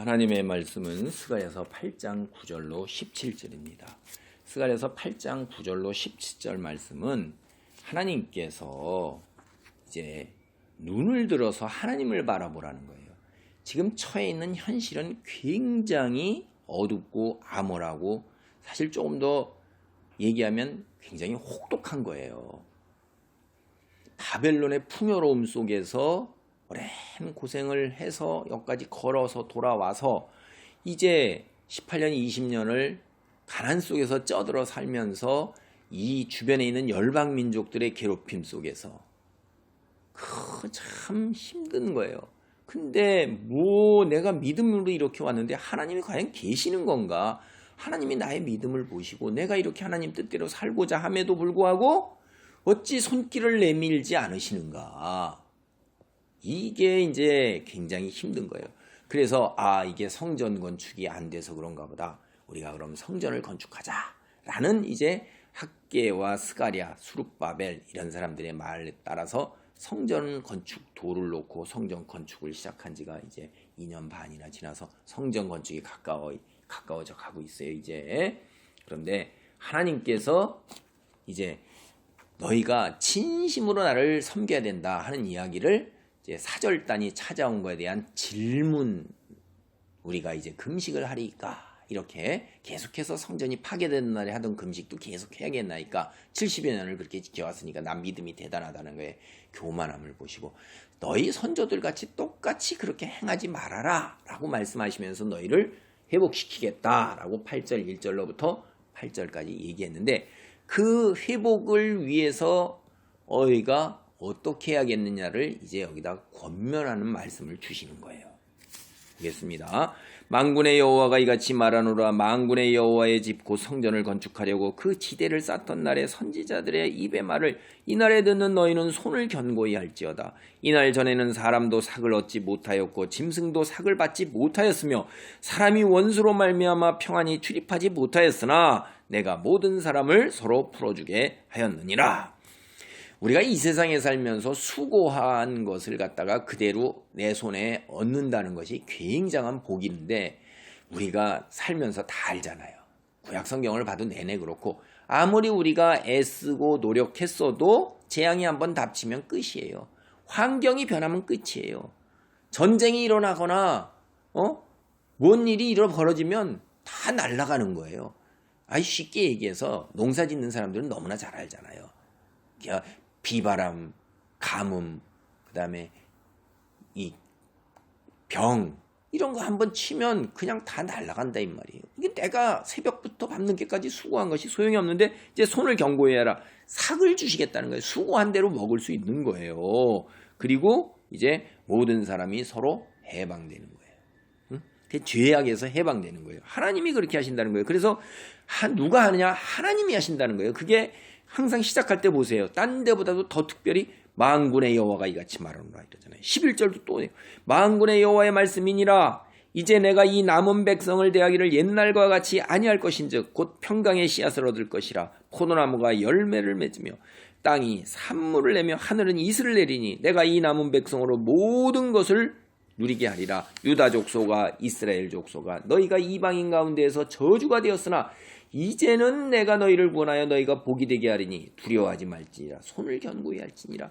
하나님의 말씀은 스가랴서 8장 9절로 17절입니다. 스가랴서 8장 9절로 17절 말씀은 하나님께서 이제 눈을 들어서 하나님을 바라보라는 거예요. 지금 처해 있는 현실은 굉장히 어둡고 암울하고 사실 조금 더 얘기하면 굉장히 혹독한 거예요. 바벨론의 풍요로움 속에서 오랜 고생을 해서 여기까지 걸어서 돌아와서 이제 18년, 20년을 가난 속에서 쪄들어 살면서 이 주변에 있는 열방 민족들의 괴롭힘 속에서 참 힘든 거예요. 근데 내가 믿음으로 이렇게 왔는데 하나님이 과연 계시는 건가? 하나님이 나의 믿음을 보시고 내가 이렇게 하나님 뜻대로 살고자 함에도 불구하고 어찌 손길을 내밀지 않으시는가? 이게 이제 굉장히 힘든 거예요. 그래서 이게 성전 건축이 안 돼서 그런가 보다. 우리가 그럼 성전을 건축하자라는 이제 학개와 스가랴, 수룹바벨 이런 사람들의 말에 따라서 성전 건축 도를 놓고 성전 건축을 시작한 지가 이제 2년 반이나 지나서 성전 건축이 가까워져 가고 있어요, 이제. 그런데 하나님께서 이제 너희가 진심으로 나를 섬겨야 된다 하는 이야기를 이제 사절단이 찾아온 거에 대한 질문, 우리가 이제 금식을 하리까 이렇게 계속해서 성전이 파괴되는 날에 하던 금식도 계속 해야겠나니까 70여 년을 그렇게 지켜왔으니까 난 믿음이 대단하다는 거에 교만함을 보시고 너희 선조들 같이 똑같이 그렇게 행하지 말아라 라고 말씀하시면서 너희를 회복시키겠다라고 8절 1절로부터 8절까지 얘기했는데 그 회복을 위해서 너희가 어떻게 해야겠느냐를 이제 여기다 권면하는 말씀을 주시는 거예요. 보겠습니다. 만군의 여호와가 이같이 말하노라. 만군의 여호와의 집 곧 성전을 건축하려고 그 지대를 쌓던 날에 선지자들의 입의 말을 이날에 듣는 너희는 손을 견고히 할지어다. 이날 전에는 사람도 삭을 얻지 못하였고 짐승도 삭을 받지 못하였으며 사람이 원수로 말미암아 평안히 출입하지 못하였으나 내가 모든 사람을 서로 풀어주게 하였느니라. 우리가 이 세상에 살면서 수고한 것을 갖다가 그대로 내 손에 얻는다는 것이 굉장한 복인데 우리가 살면서 다 알잖아요. 구약 성경을 봐도 내내 그렇고 아무리 우리가 애쓰고 노력했어도 재앙이 한번 닥치면 끝이에요. 환경이 변하면 끝이에요. 전쟁이 일어나거나 뭔 일이 벌어지면 다 날아가는 거예요. 쉽게 얘기해서 농사 짓는 사람들은 너무나 잘 알잖아요. 비바람, 가뭄, 그 다음에 이 병 이런 거 한번 치면 그냥 다 날아간다 이 말이에요. 이게 내가 새벽부터 밤늦게까지 수고한 것이 소용이 없는데 이제 손을 견고히 해라. 삭을 주시겠다는 거예요. 수고한 대로 먹을 수 있는 거예요. 그리고 이제 모든 사람이 서로 해방되는 거예요. 그 죄악에서 해방되는 거예요. 하나님이 그렇게 하신다는 거예요. 그래서 누가 하느냐? 하나님이 하신다는 거예요. 그게 항상 시작할 때 보세요. 딴 데보다도 더 특별히 만군의 여호와가 이같이 말하노라 이러잖아요. 11절도 또 만군의 여호와의 말씀이니라. 이제 내가 이 남은 백성을 대하기를 옛날과 같이 아니할 것인즉 곧 평강의 씨앗을 얻을 것이라. 포도나무가 열매를 맺으며 땅이 산물을 내며 하늘은 이슬을 내리니 내가 이 남은 백성으로 모든 것을 누리게 하리라. 유다 족속아 이스라엘 족속아 너희가 이방인 가운데에서 저주가 되었으나 이제는 내가 너희를 구원하여 너희가 복이 되게 하리니 두려워하지 말지니라. 손을 견고히 할지니라.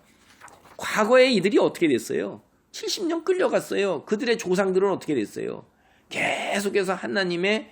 과거에 이들이 어떻게 됐어요? 70년 끌려갔어요. 그들의 조상들은 어떻게 됐어요? 계속해서 하나님의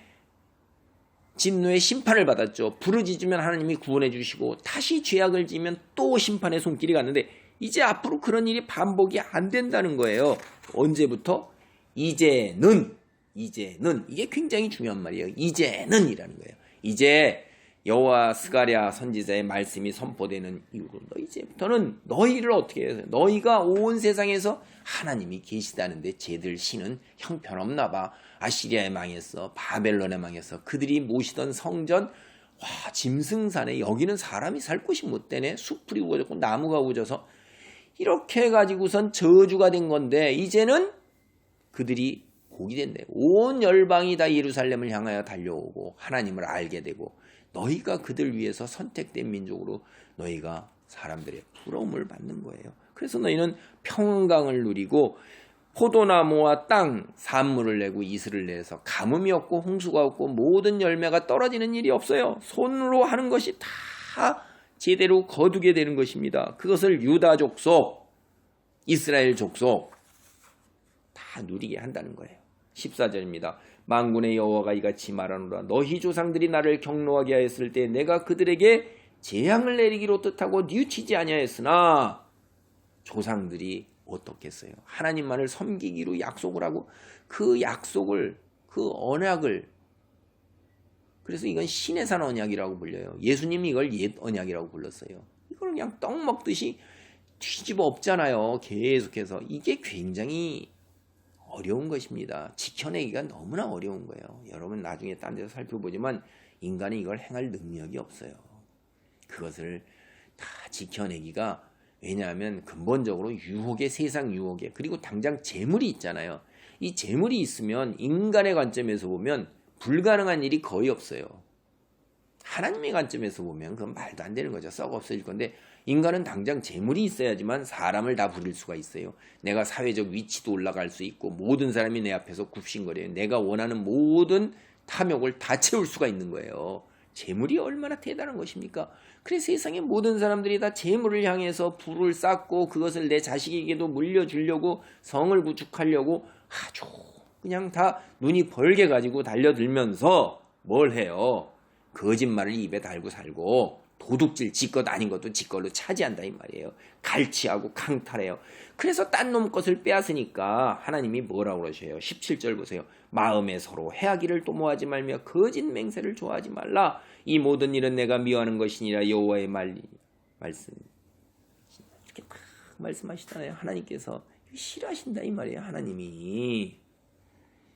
진노의 심판을 받았죠. 부르짖으면 하나님이 구원해 주시고 다시 죄악을 지으면 또 심판의 손길이 갔는데 이제 앞으로 그런 일이 반복이 안 된다는 거예요. 언제부터? 이제는 이게 굉장히 중요한 말이에요. 이제는 이라는 거예요. 이제 여호와 스가랴 선지자의 말씀이 선포되는 이후로 이제부터는 너희를 어떻게 해요? 너희가 온 세상에서 하나님이 계시다는데 쟤들 신은 형편없나 봐. 아시리아에 망했어. 바벨론에 망했어. 그들이 모시던 성전 짐승산에 여기는 사람이 살 곳이 못 되네. 숲풀이 우거졌고 나무가 우거져서 이렇게 해가지고선 저주가 된 건데 이제는 그들이 복이 된대. 온 열방이 다 예루살렘을 향하여 달려오고 하나님을 알게 되고 너희가 그들 위해서 선택된 민족으로 너희가 사람들의 부러움을 받는 거예요. 그래서 너희는 평강을 누리고 포도나무와 땅, 산물을 내고 이슬을 내서 가뭄이 없고 홍수가 없고 모든 열매가 떨어지는 일이 없어요. 손으로 하는 것이 다 제대로 거두게 되는 것입니다. 그것을 유다 족속, 이스라엘 족속 다 누리게 한다는 거예요. 14절입니다. 만군의 여호와가 이같이 말하노라. 너희 조상들이 나를 경노하게 하였을 때 내가 그들에게 재앙을 내리기로 뜻하고 뉘우치지 아니하였으나 조상들이 어떻겠어요? 하나님만을 섬기기로 약속을 하고 그 약속을, 그 언약을, 그래서 이건 신의 산 언약이라고 불려요. 예수님이 이걸 옛 언약이라고 불렀어요. 이걸 그냥 떡 먹듯이 뒤집어 엎잖아요. 계속해서. 이게 굉장히 어려운 것입니다. 지켜내기가 너무나 어려운 거예요. 여러분 나중에 딴 데서 살펴보지만 인간이 이걸 행할 능력이 없어요. 그것을 다 지켜내기가, 왜냐하면 근본적으로 유혹에, 세상 유혹에, 그리고 당장 재물이 있잖아요. 이 재물이 있으면 인간의 관점에서 보면 불가능한 일이 거의 없어요. 하나님의 관점에서 보면 그건 말도 안 되는 거죠. 썩어 없어질 건데 인간은 당장 재물이 있어야지만 사람을 다 부릴 수가 있어요. 내가 사회적 위치도 올라갈 수 있고 모든 사람이 내 앞에서 굽신거려요. 내가 원하는 모든 탐욕을 다 채울 수가 있는 거예요. 재물이 얼마나 대단한 것입니까? 그래서 세상의 모든 사람들이 다 재물을 향해서 불을 쌓고 그것을 내 자식에게도 물려주려고 성을 구축하려고 아주 그냥 다 눈이 벌게 가지고 달려들면서 뭘 해요? 거짓말을 입에 달고 살고 도둑질 지것 아닌 것도 지걸로 차지한다 이 말이에요. 갈취하고 강탈해요. 그래서 딴 놈 것을 빼앗으니까 하나님이 뭐라고 그러셔요? 17절 보세요. 마음에 서로 해하기를 도모하지 말며 거짓 맹세를 좋아하지 말라. 이 모든 일은 내가 미워하는 것이니라. 여호와의 말씀. 이렇게 딱 말씀하시잖아요. 하나님께서 싫어하신다 이 말이에요. 하나님이.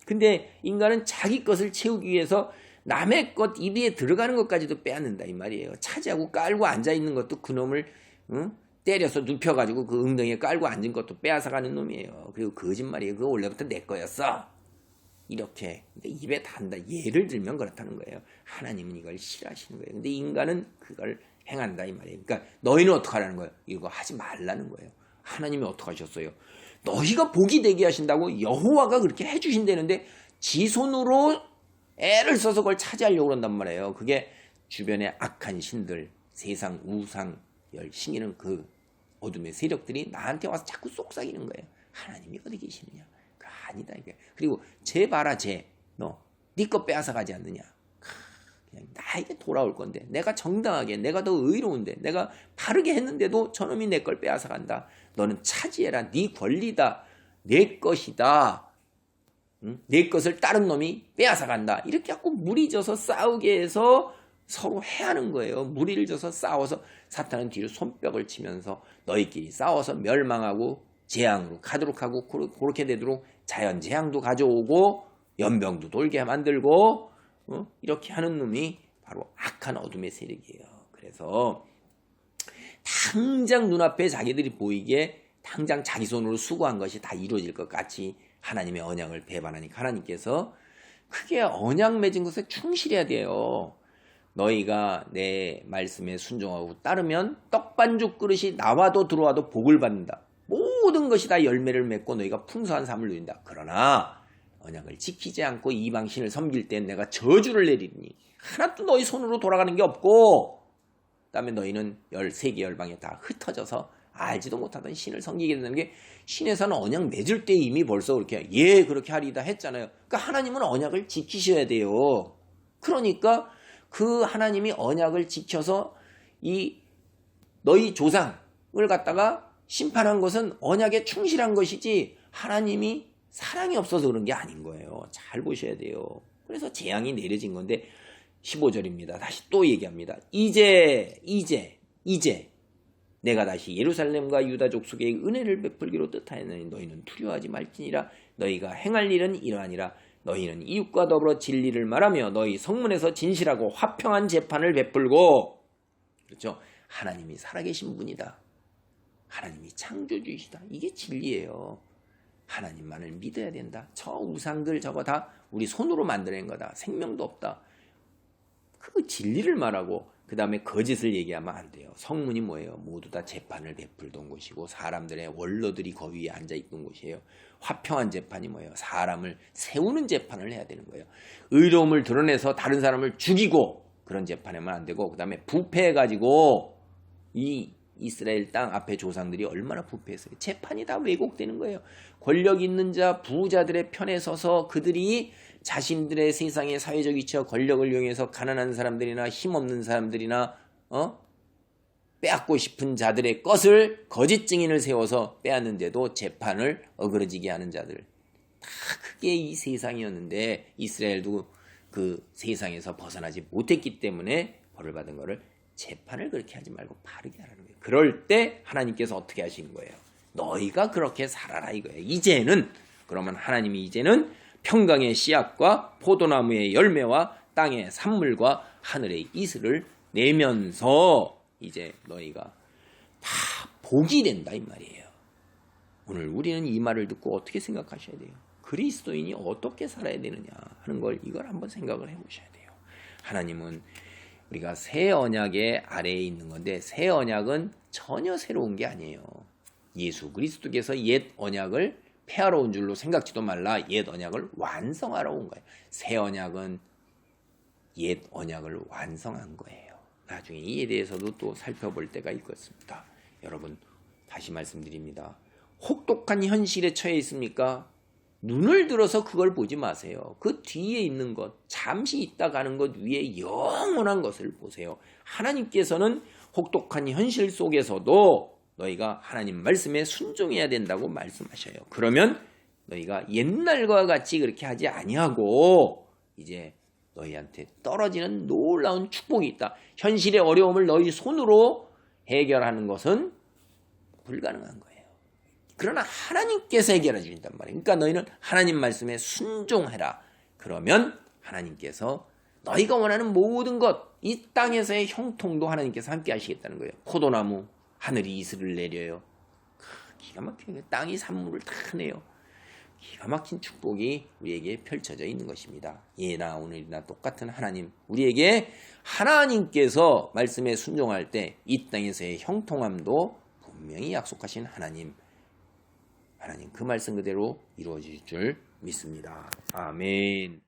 근데 인간은 자기 것을 채우기 위해서 남의 것 입에 들어가는 것까지도 빼앗는다 이 말이에요. 차지하고 깔고 앉아있는 것도 그놈을 때려서 눕혀가지고 그 엉덩이에 깔고 앉은 것도 빼앗아가는 놈이에요. 그리고 거짓말이에요. 그거 원래부터 내 거였어. 이렇게 입에 단다. 예를 들면 그렇다는 거예요. 하나님은 이걸 싫어하시는 거예요. 근데 인간은 그걸 행한다 이 말이에요. 그러니까 너희는 어떻게 하라는 거예요? 이거 하지 말라는 거예요. 하나님이 어떻게 하셨어요? 너희가 복이 되게 하신다고 여호와가 그렇게 해주신다는데 지 손으로 애를 써서 그걸 차지하려고 그런단 말이에요. 그게 주변의 악한 신들, 세상 우상, 신이는 그 어둠의 세력들이 나한테 와서 자꾸 속삭이는 거예요. 하나님이 어디 계시느냐? 그 아니다 이게. 그리고 쟤 봐라 쟤. 너 네 거 빼앗아 가지 않느냐? 그냥 나에게 돌아올 건데 내가 정당하게, 내가 더 의로운데, 내가 바르게 했는데도 저놈이 내 걸 빼앗아 간다. 너는 차지해라. 네 권리다. 내 것이다. 내 것을 다른 놈이 빼앗아 간다. 이렇게 자꾸 무리 져서 싸우게 해서 서로 해하는 거예요. 무리를 져서 싸워서 사탄은 뒤로 손뼉을 치면서 너희끼리 싸워서 멸망하고 재앙으로 가도록 하고 그렇게 되도록 자연재앙도 가져오고 연병도 돌게 만들고 이렇게 하는 놈이 바로 악한 어둠의 세력이에요. 그래서 당장 눈앞에 자기들이 보이기에 당장 자기 손으로 수고한 것이 다 이루어질 것 같이 하나님의 언약을 배반하니까 하나님께서 크게 언약 맺은 것에 충실해야 돼요. 너희가 내 말씀에 순종하고 따르면 떡반죽 그릇이 나와도 들어와도 복을 받는다. 모든 것이 다 열매를 맺고 너희가 풍성한 삶을 누린다. 그러나 언약을 지키지 않고 이방신을 섬길 땐 내가 저주를 내리니 하나도 너희 손으로 돌아가는 게 없고 그다음에 너희는 세계 열방에 다 흩어져서 알지도 못하던 신을 섬기게 되는 게 신에서는 언약 맺을 때 이미 벌써 그렇게 그렇게 하리다 했잖아요. 그러니까 하나님은 언약을 지키셔야 돼요. 그러니까 그 하나님이 언약을 지켜서 이 너희 조상을 갖다가 심판한 것은 언약에 충실한 것이지 하나님이 사랑이 없어서 그런 게 아닌 거예요. 잘 보셔야 돼요. 그래서 재앙이 내려진 건데 15절입니다. 다시 또 얘기합니다. 이제 내가 다시 예루살렘과 유다 족속에 은혜를 베풀기로 뜻하였느니 너희는 두려워하지 말지니라. 너희가 행할 일은 이러하니라. 너희는 이웃과 더불어 진리를 말하며 너희 성문에서 진실하고 화평한 재판을 베풀고. 그렇죠? 하나님이 살아계신 분이다. 하나님이 창조주이시다. 이게 진리예요. 하나님만을 믿어야 된다. 저 우상들 저거 다 우리 손으로 만들어낸 거다. 생명도 없다. 그 그 진리를 말하고 그 다음에 거짓을 얘기하면 안 돼요. 성문이 뭐예요? 모두 다 재판을 베풀던 곳이고 사람들의 원로들이 거기 위에 앉아있던 곳이에요. 화평한 재판이 뭐예요? 사람을 세우는 재판을 해야 되는 거예요. 의로움을 드러내서 다른 사람을 죽이고 그런 재판하면 안 되고 그 다음에 부패해가지고 이 이스라엘 땅 앞에 조상들이 얼마나 부패했어요. 재판이 다 왜곡되는 거예요. 권력 있는 자, 부자들의 편에 서서 그들이 자신들의 세상의 사회적 위치와 권력을 이용해서 가난한 사람들이나 힘없는 사람들이나 빼앗고 싶은 자들의 것을 거짓 증인을 세워서 빼앗는데도 재판을 어그러지게 하는 자들. 다 그게 이 세상이었는데 이스라엘도 그 세상에서 벗어나지 못했기 때문에 벌을 받은 거를 재판을 그렇게 하지 말고 바르게 하라는 거예요. 그럴 때 하나님께서 어떻게 하시는 거예요? 너희가 그렇게 살아라 이거예요. 이제는 그러면 하나님이 이제는 평강의 씨앗과 포도나무의 열매와 땅의 산물과 하늘의 이슬을 내면서 이제 너희가 다 복이 된다 이 말이에요. 오늘 우리는 이 말을 듣고 어떻게 생각하셔야 돼요? 그리스도인이 어떻게 살아야 되느냐 하는 걸 이걸 한번 생각을 해보셔야 돼요. 하나님은 우리가 새 언약의 아래에 있는 건데 새 언약은 전혀 새로운 게 아니에요. 예수 그리스도께서 옛 언약을 폐하러 온 줄로 생각지도 말라. 옛 언약을 완성하러 온 거예요. 새 언약은 옛 언약을 완성한 거예요. 나중에 이에 대해서도 또 살펴볼 때가 있겠습니다. 여러분 다시 말씀드립니다. 혹독한 현실에 처해 있습니까? 눈을 들어서 그걸 보지 마세요. 그 뒤에 있는 것, 잠시 있다 가는 것 위에 영원한 것을 보세요. 하나님께서는 혹독한 현실 속에서도 너희가 하나님 말씀에 순종해야 된다고 말씀하셔요. 그러면 너희가 옛날과 같이 그렇게 하지 아니하고 이제 너희한테 떨어지는 놀라운 축복이 있다. 현실의 어려움을 너희 손으로 해결하는 것은 불가능한 거예요. 그러나 하나님께서 해결해 주신단 말이에요. 그러니까 너희는 하나님 말씀에 순종해라. 그러면 하나님께서 너희가 원하는 모든 것, 이 땅에서의 형통도 하나님께서 함께 하시겠다는 거예요. 포도나무, 하늘이 이슬을 내려요. 기가 막히게 땅이 산물을 다 내요. 기가 막힌 축복이 우리에게 펼쳐져 있는 것입니다. 예나 오늘이나 똑같은 하나님, 우리에게 하나님께서 말씀에 순종할 때 이 땅에서의 형통함도 분명히 약속하신 하나님 그 말씀 그대로 이루어질 줄 믿습니다. 아멘.